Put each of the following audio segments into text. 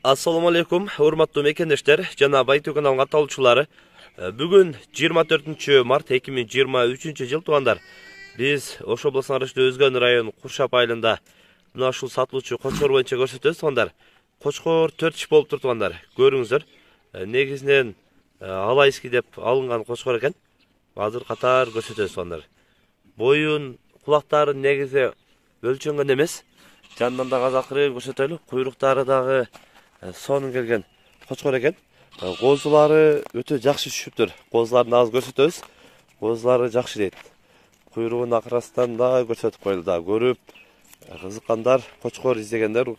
Assalamu alaikum, урматтуу мекендештер жана Байтуу каналынын катталуучулары. Бүгүн 24 март 2023 жыл туугандар. Биз Ош облусунун аралыктагы Өзгөн району Куршап айылында мына ушул сатылуучу кочкор боюнча көрсөтөбүз туугандар. Кочкор 4 иш болуп тур туугандар. Көрүңүздөр. Негизинен алайский деп алынган кочкор экен. Азыр катар көрсөтөбүз туугандар. Боюн, кулактары негизи өлчөнгөн эмес. Жанынан да азакырын көрсөтөлү. Куйруктары дагы сонун келген кочкор экен. Козулары өтө жакшы түшүптүр. Козуларын аз көрсөтөбүз. Козулары жакшы дейт. Куйругун акырастан да көрсөтүп коелу да. Көрүп кызыккандар, кочкор издегендер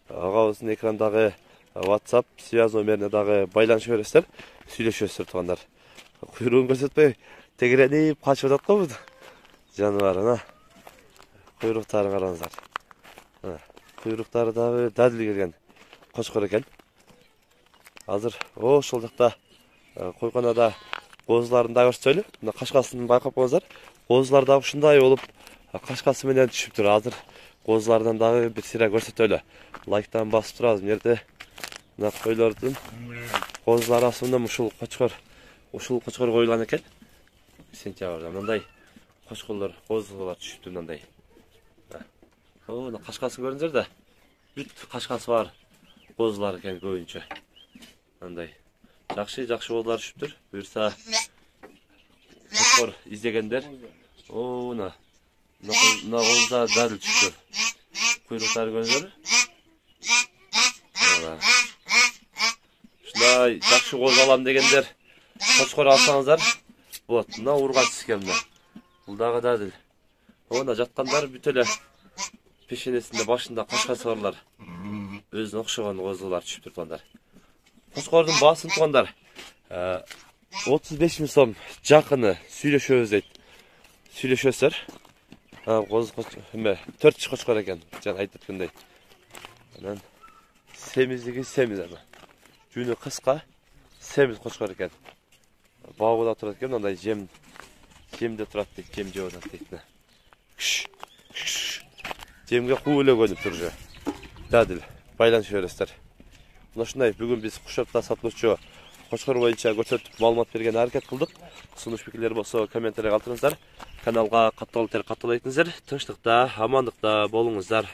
агабыздын экрандагы WhatsApp связь номерине дагы байланыша бересиздер. Сүйлөшөсүздөр туугандар. Куйругун көрсөтпөй тегеренип качып атат го бу жаныбарына. Куйруктарын караңыздар. Куйруктары дагы дадил келген кочкор экен. Азыр ошол жакта койконада козуларын да көрсөтөлү. Мына кашкасын байкап коңуздар. Козулар дагы ушундай болуп кашкасы менен түшүптүр. Азыр козулардан дагы бир сыйра көрсөтөлү. Лайктан басып турабыз. Бу жерде мына койлордун козулары асымдан ушул кочкор коюлган экен. Сентябрда мындай кочкорлор, козулар түшүптүр мындай. Мына кашкасын көрүңүздөр да. Бүт кашкасы бар козулар экен көбүнчө. Мындай жакшы козулар түшүптүр. Буюрса кочкор издегендер. Мына козулар дадыл түшүптүр. Куйруктары көрүңүздөр. Ушундай жакшы козу алам дегендер кочкор алсаңыздар болот. Мына ургач схема. Бул дагы дадыл. Мына жаткандар бүт эле пешенесинде башында кашкасы барлар. Өзүнө окшогон козулар түшүптүр туугандар. Кочкордун баасын туугандар 35 000 сом жакыны сүйлөшөбүз дейт. Сүйлөшөсүздөр. Эме 4 иш кочкор экен. Жана айтып өткөндөй. Анан семиздиги семиз ана. Жөнү кыска, семиз кочкор экен. Багуда турат экен, мындай жемде турат дейт, жем жеп атат дейт. Жемге куу эле көнүп тур же. Дадил, байланыша бересиздер. Мына ушундай бүгүн биз Куршапта сатылуучу кочкор боюнча көрсөтүп маалымат берген аракет кылдык. Сунуш пикирлер болсо комментарий калтырыңыздар. Каналга катталып этиңиздер. Тынчтыкта, амандыкта болуңуздар.